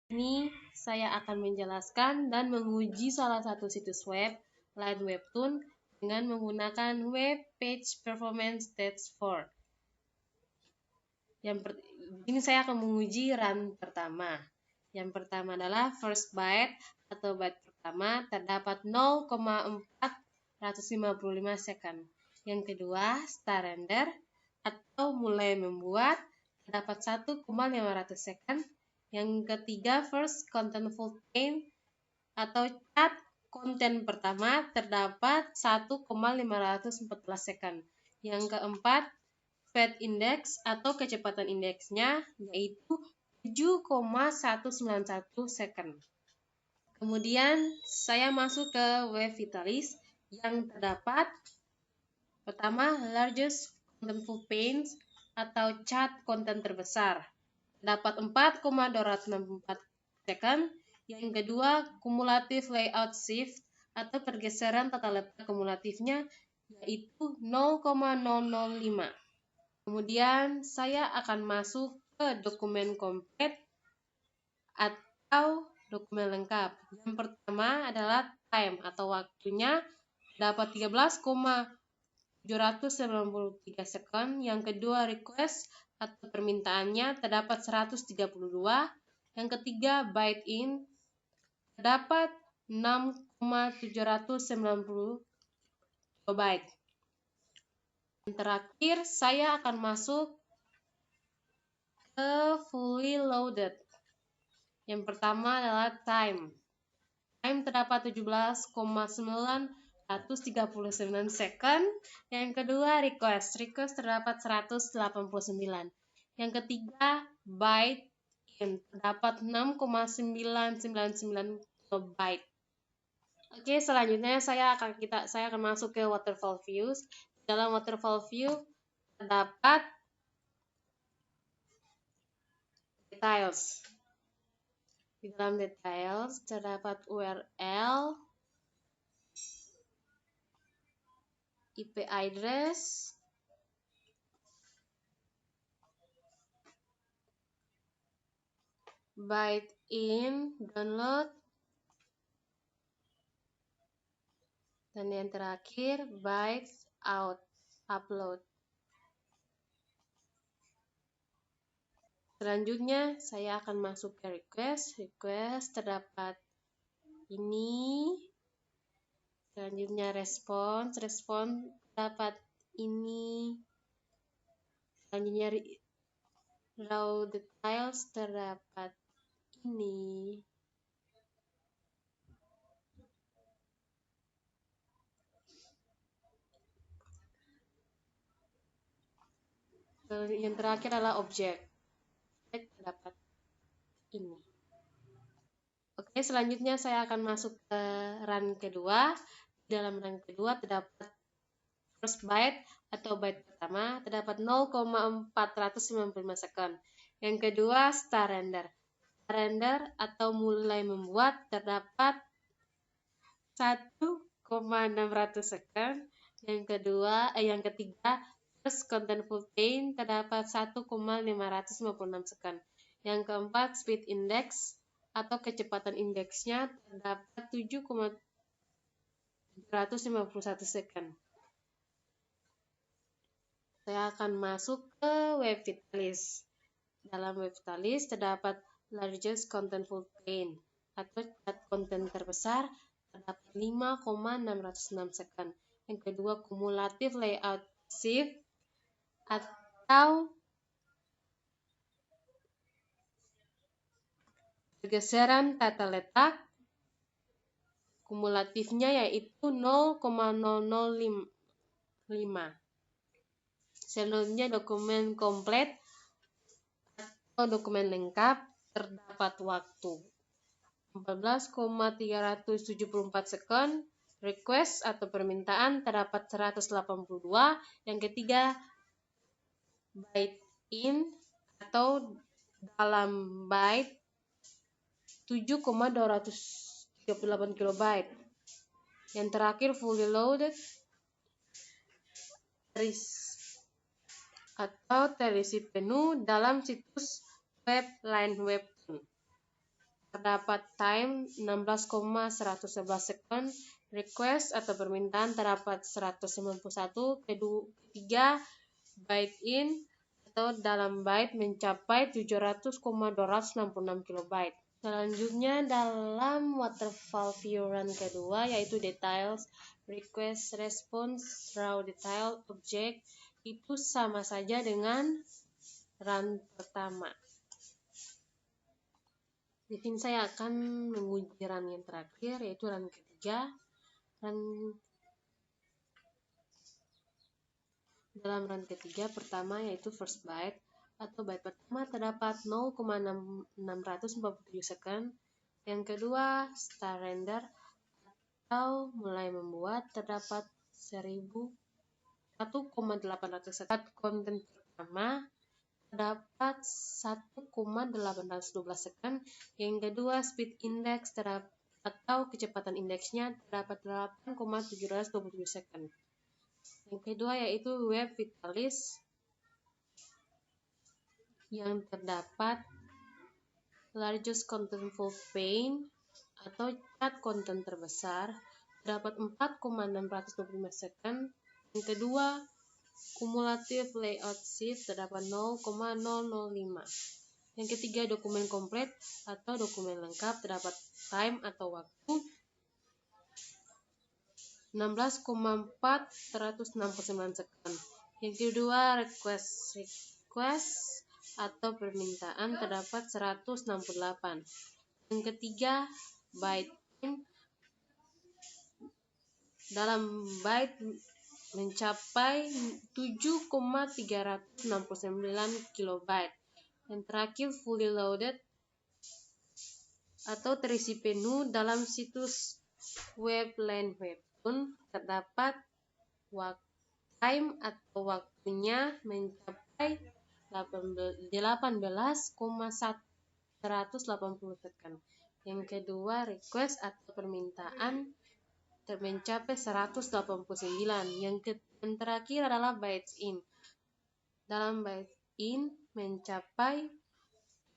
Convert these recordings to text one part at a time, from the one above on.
Ini saya akan menjelaskan dan menguji salah satu situs web Line Webtoon dengan menggunakan Web Page Performance Test 4. Ini saya akan menguji run pertama. Yang pertama adalah first byte atau byte pertama terdapat 0,455 second. Yang kedua start render atau mulai membuat terdapat 1,500 second. Yang ketiga first contentful pane atau cat konten pertama terdapat 1,514 second. Yang keempat speed index atau kecepatan indeksnya yaitu 7,191 second. Kemudian saya masuk ke web Vitalis yang terdapat pertama largest contentful panes atau cat konten terbesar terdapat 4,264 second. Yang kedua kumulatif layout shift atau pergeseran tata letak kumulatifnya yaitu 0,005. Kemudian saya akan masuk ke dokumen komplit atau dokumen lengkap. Yang pertama adalah time atau waktunya dapat 13,793 second. Yang kedua request atau permintaannya terdapat 132. Yang ketiga byte in terdapat 6,790 byte. Yang terakhir saya akan masuk ke fully loaded. Yang pertama adalah time. Time terdapat 17,939 second. Yang kedua request. Request terdapat 189. Yang ketiga byte in terdapat 6,999 byte. Oke, selanjutnya saya akan masuk ke waterfall views. Dalam waterfall view terdapat details. Di dalam details terdapat URL, IP address, byte in, download, dan yang terakhir byte out, upload. Selanjutnya saya akan masuk ke request. Request terdapat ini. Selanjutnya respons. Respons terdapat ini. Selanjutnya raw details terdapat ini. Yang terakhir adalah objek. Terdapat ini. Oke, selanjutnya saya akan masuk ke run kedua. Dalam run kedua terdapat first byte atau byte pertama terdapat 0,455 second. Yang kedua start render. Start render atau mulai membuat terdapat 1,600 second. Yang ketiga first contentful pane terdapat 1,556 second. Yang keempat speed index atau kecepatan indeksnya terdapat 7,751 second. Saya akan masuk ke web Vitalis. Dalam web Vitalis terdapat largest contentful pane atau cat konten terbesar terdapat 5,606 second. Yang kedua kumulatif layout shift atau pergeseran tata letak kumulatifnya yaitu 0,005. Selanjutnya dokumen komplit atau dokumen lengkap terdapat waktu 14,374 second. Request atau permintaan terdapat 182. Yang ketiga byte in atau dalam byte 7,238 kilobyte. Yang terakhir fully loaded atau terisi penuh dalam situs web Line Webtoon. terdapat time 16,111 second, request atau permintaan terdapat 191, ketiga byte in atau dalam byte mencapai 700,266 kilobyte. Selanjutnya dalam waterfall view run kedua yaitu details, request, response, raw detail, object itu sama saja dengan run pertama. Di sini saya akan menguji run yang terakhir yaitu run ketiga. Dalam run ketiga pertama yaitu first byte atau byte pertama terdapat 0,647 second. Yang kedua start render atau mulai membuat terdapat 1,800 second. Konten pertama terdapat 1,812 second. Yang kedua speed index atau kecepatan indeksnya terdapat 8,727 second. Yang kedua yaitu web vitalis yang terdapat largest contentful pane atau cat konten terbesar terdapat 4,625 second. Yang kedua cumulative layout shift terdapat 0,005. Yang ketiga dokumen komplit atau dokumen lengkap terdapat time atau waktu 16,469 second. Yang kedua request atau permintaan terdapat 168. Yang ketiga byte in dalam byte mencapai 7,369 kilobyte. Yang terakhir fully loaded atau terisi penuh dalam situs web LAN web pun terdapat time atau waktunya mencapai 18,180 second. Yang kedua request atau permintaan mencapai 189. Yang terakhir adalah bytes in. Dalam bytes in mencapai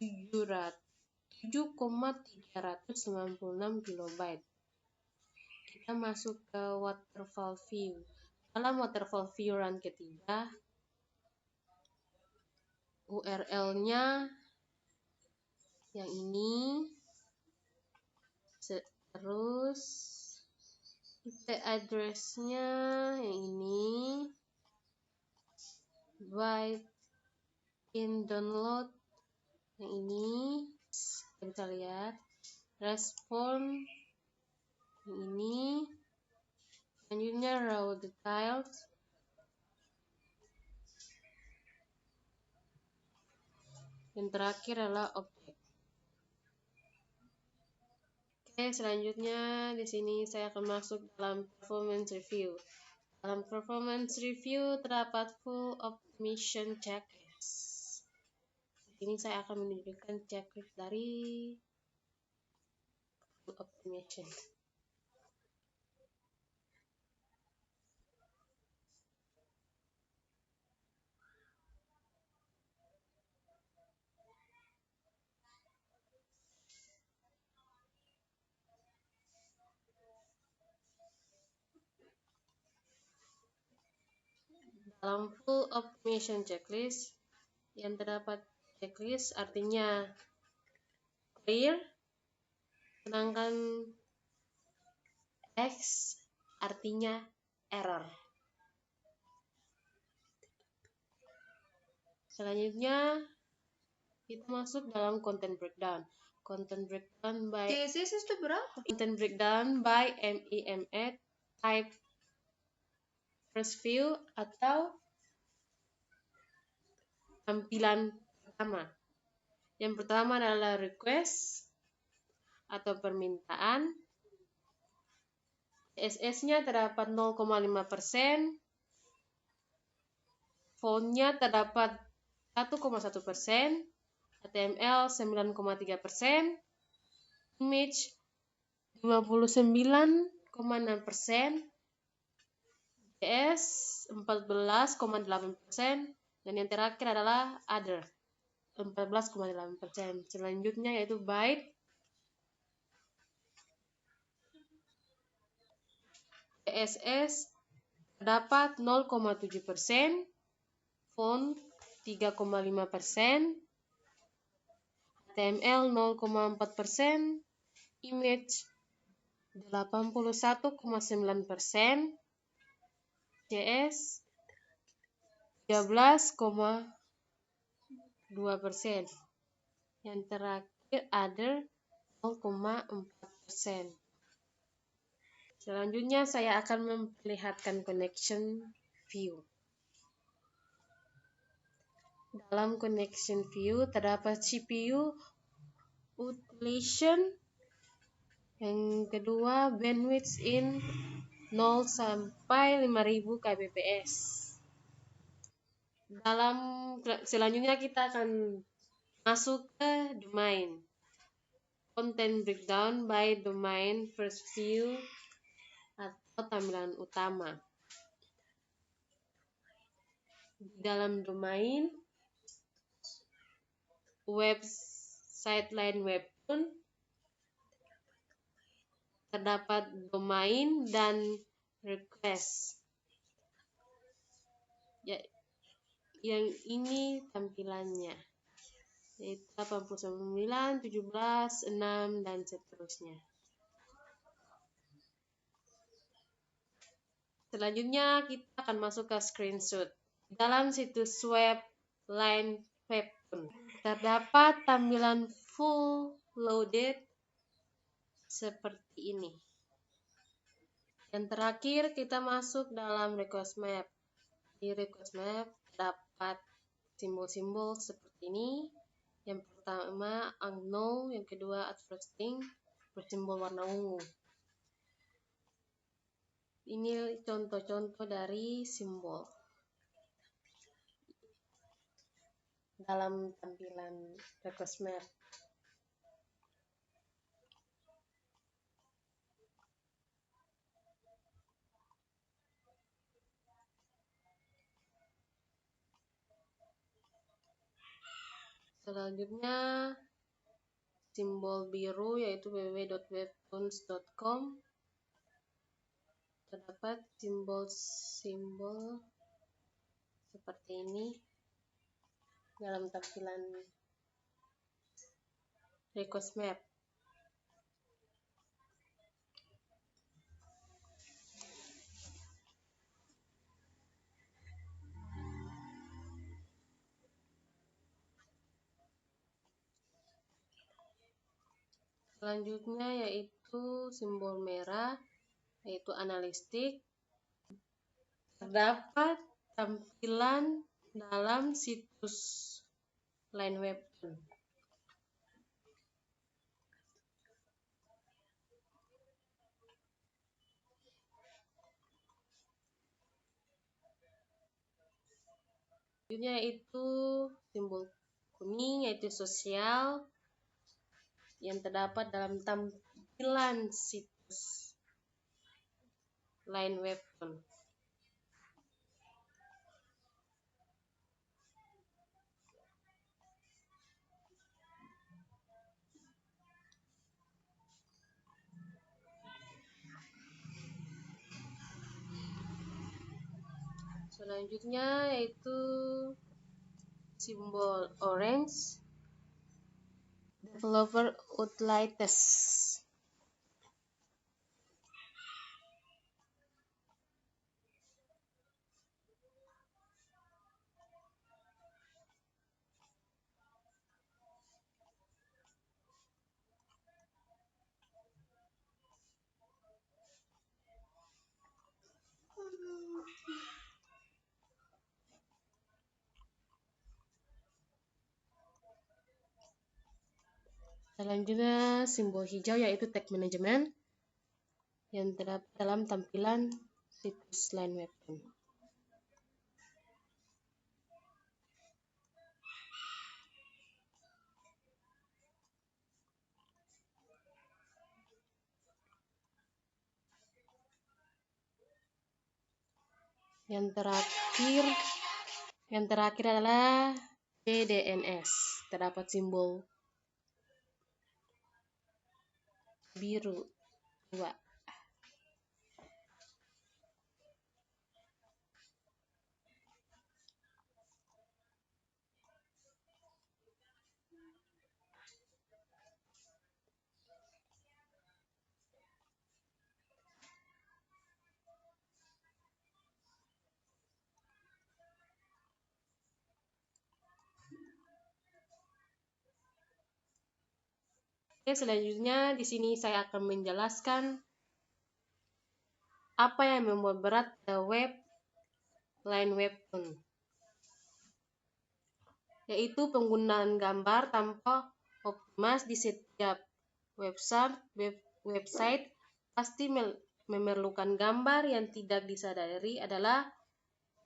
7,396 kilobyte. Kita masuk ke waterfall view. Dalam waterfall view run ketiga URL-nya yang ini, terus IP address-nya yang ini, byte in download yang ini, kita bisa lihat respon yang ini, selanjutnya raw details, yang terakhir adalah objek. Oke, selanjutnya di sini saya akan masuk dalam performance review. Dalam performance review terdapat full optimization checklist. Di sini saya akan menunjukkan checklist dari full optimization. Dalam full optimization checklist yang terdapat checklist artinya clear, sedangkan X artinya error. Selanjutnya kita masuk dalam content breakdown. Content breakdown by CSS itu berapa? Content breakdown by MEMS type first view atau tampilan pertama. Yang pertama adalah request atau permintaan. CSS-nya terdapat 0,5%, font-nya terdapat 1,1%, HTML 9,3%, image 59,6%, JS 14,8%, dan yang terakhir adalah other 14,8%. Selanjutnya yaitu byte CSS terdapat 0,7%, font 3,5%, HTML 0,4%, image 81,9%, CS 13,2%. Yang terakhir other 0,4%. Selanjutnya saya akan memperlihatkan connection view. Dalam connection view terdapat CPU utilization, yang kedua bandwidth in 0 sampai 5000 kbps. Selanjutnya kita akan masuk ke domain. Content breakdown by domain first view atau tampilan utama. Di dalam domain website line webtoon terdapat domain dan request. Yang ini tampilannya, yaitu 89, 17, 6, dan seterusnya. Selanjutnya kita akan masuk ke screenshot. Dalam situs web line webtoon terdapat tampilan full loaded seperti ini. Yang terakhir kita masuk dalam request map. Di request map terdapat simbol-simbol seperti ini. Yang pertama unknown, yang kedua at first thing, bersimbol warna ungu. Ini contoh-contoh dari simbol dalam tampilan request map. Selanjutnya simbol biru yaitu www.webtoons.com. Terdapat simbol-simbol seperti ini dalam tampilan request map. Selanjutnya yaitu simbol merah yaitu analistik. Terdapat tampilan dalam situs line webtoon. Selanjutnya itu simbol kuning yaitu sosial yang terdapat dalam tampilan situs line webtoon. Selanjutnya yaitu simbol orange developer utilities. Selanjutnya simbol hijau yaitu tag management yang terdapat dalam tampilan situs line webtoon. Yang terakhir adalah DNS. Terdapat simbol biru 2. Oke, selanjutnya di sini saya akan menjelaskan apa yang membuat berat pada line webtoon, yaitu penggunaan gambar tanpa optimas di setiap website pasti memerlukan gambar. Yang tidak disadari adalah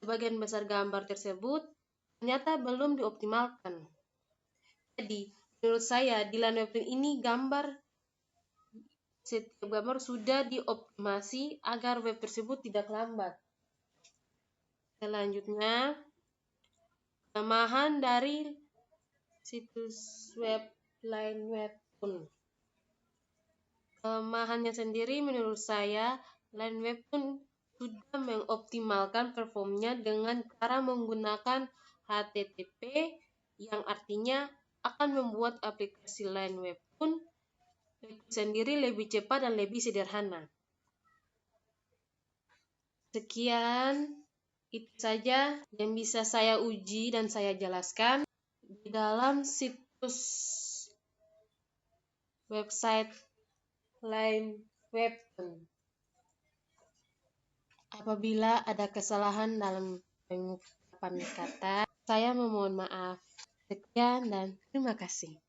sebagian besar gambar tersebut ternyata belum dioptimalkan. Jadi, menurut saya di line webtoon ini setiap gambar sudah dioptimasi agar web tersebut tidak lambat. Selanjutnya, kelemahan dari situs web line webtoon. Kelemahannya sendiri menurut saya, line webtoon sudah mengoptimalkan performnya dengan cara menggunakan HTTP, yang artinya akan membuat aplikasi line webtoon itu sendiri lebih cepat dan lebih sederhana. Sekian, itu saja yang bisa saya uji dan saya jelaskan di dalam situs website line webtoon. Apabila ada kesalahan dalam pengucapan kata, saya memohon maaf. Sekian dan terima kasih.